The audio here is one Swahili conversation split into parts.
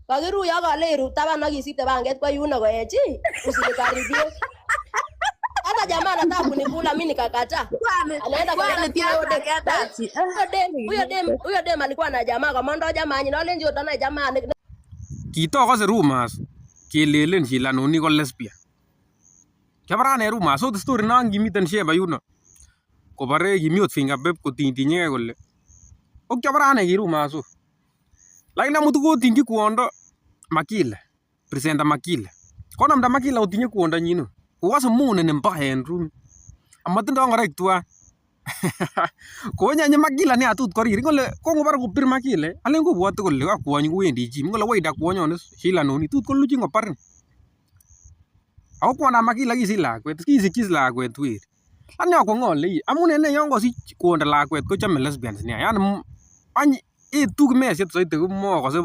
Kakiruyo kaleru taban akisipte banget kwa yuno koechi. Usinikaribie. Hata jamaa anataka kunikula mimi nikakataa. Anaenda kwa kati. Huyo dem alikuwa na jamaa kama ndo jamaa nyina lenje utana jamaa. Kitokose rumors kelelen Sheila Noni ko lesbian. Kiabarane rumors so the story nang kimiten sheba yuno. Kobare kimiot fingerpep kotindinyege kole. Ok kiabarane ki rumors so. Lakini amutu kotingi kwondo Makile. Presenter Makile. Konamda Makile otinye kwondo nyino. Kokase monene mpaka en room. Amatindo ngorek tuan. Konyenye Makile ni atut korir ngole kongobar kopir Makile alen kobwote kole ka kwony kowendi chi ngole wenda kwonyon Sheila Noni tut koluchi ngoparin. Ako kwanda Makile kisich lakwet kisikis lakwet wer. Ani akongole amune ne yon kosich kwondo lakwet kochome lesbians nia. Yani any itu kimesiet soite komokose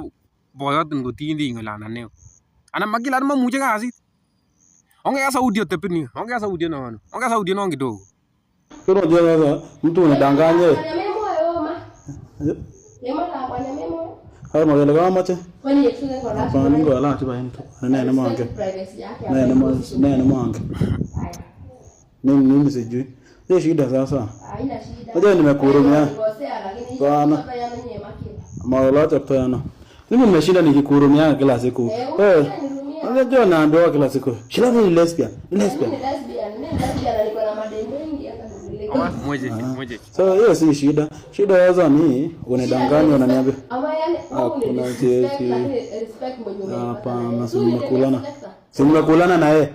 boyotin kotindi ngolana neo. Ana Makile mamuche kasit. Ongea sauti otepini. Ongea sauti nono. Ongea sauti nono kidogo. Kero sasa mtu unadanganya. Hayo magele kama mache. Hapana ngo ala tiba mtu. Nene mwange. Nene mwange. Mimi sijui. Ndio shida sasa. Haina shida. Ngoja nimekurumia. Bwana. Maola chaptana. Mimi nimeshinda nikikurumia kila siku. Unajua naambiwa kila siku. Sheila ni lesbian. Lesbian. Alikuwa na mademu wengi Moje. So hiyo si shida. Shida sasa ni unadanganya unaniambia. Ama yani kuna respect mwenye. Hapana, simnakulana na yeye.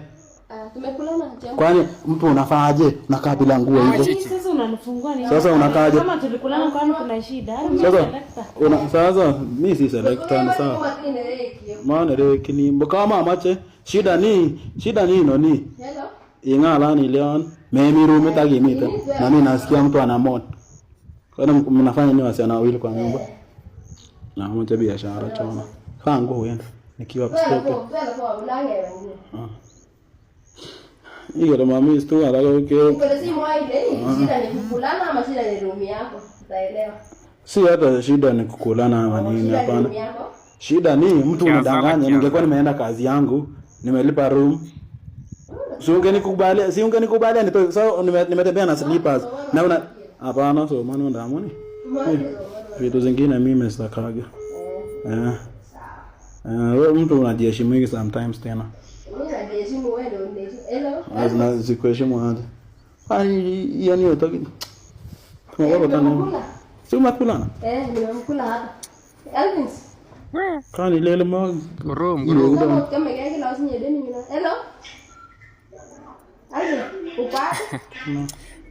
Tumekulana jamaa. Kwani mtu unafaaje? Unakaa bila nguo hivyo. Sasa unanifungua ni. Sasa unakaaje? Kama tulikulana kwani kuna shida? Sasa mimi si selector ni sawa. Maana reki ni kama amache shida ni noni. Hello. Ingala ni Leon. Mimi rume tagimita. Na mimi nasikia mtu anamon. Kwani mnafanya nini wasiana wawili kwa nyumba? Na mmoja biashara choma. Kangu huenda nikiwa kustoka. Hiyo ndo mami stu alago Kwa simu haide, shida ni kukulana ama shida ni room yako? Utaelewa. Si hata shida ni kukulana ama nini hapana. Shida ni mtu unadanganya. Ningekuwa nimeenda kazi yangu, nimelipa room. Si ungenikubali nitoe. Sasa nimetembea na slippers. Na una hapana so maana ndamoni. Vitu zingine mimi sitakaga. Wewe mtu unajiheshimiki sometimes tena. Azna zikuheshimu aje. Kwani yani utaki. Kama tano. Si umekulana? Nimemkula hapa. Alvins. Kwani lele ma Gorom. Kama gani la usinye deni mina. Hello. Alvin, upa?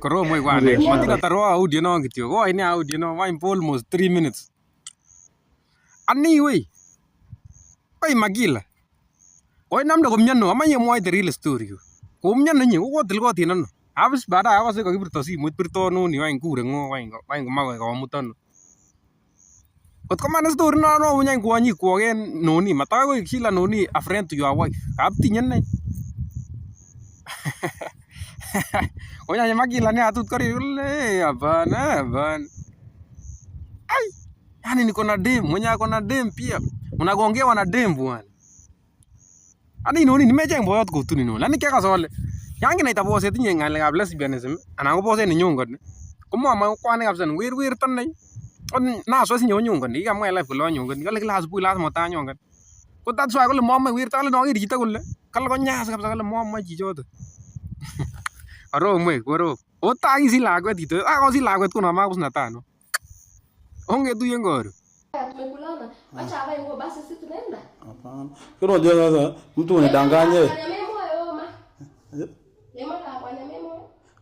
Gorom moi kwane. Matika tarwa audio no kityo. Ko ini audio no wine almost 3 minutes. Ani we. Oi Makile. Oi namda komnyano amanye mwaite real story. Komnyano nyi kotil kotin ano. Abis baadaye akase kakibirto simoit birto noni wany kure ngo wany komae kamutan. Kot komane story no unyany kwonyi kwogen noni mata ko Sheila Noni a friend to your wife. Kap tinye ne. Onya Makile ni atut kori ule hapana. Ai. Yani niko na dem, mwenye ako na dem pia. Unagongewa na dem bwana. Ani Noni nimejeng boyot kotuni no. Lani kya kasole. Yangi na itabose tinye ngalekab lesbianism anan ko bose ni nyongon. Komama kwane kabisa wir tanai. On na so sinyo nyongon. Ikamwa life kole nyongon. Kale kila asubuhi lazima ta nyongon. Ko that's why kole mama wir tale no iri chito kole. Kale konyas kabisa kale mama chichoto. Aro mwe koro. Ota isi lakwet dito. Ako si lakwet kuna makus na tano. Onge tu yengoro. Tumekulana. Acha hapa nguo basi sisi tunaenda. Hapana. Kero sasa mtu unadanganya.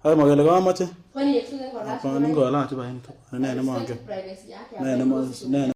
Hayo magele kama mache. Hapana ngo ala tiba mtu. Nene mwange. Nene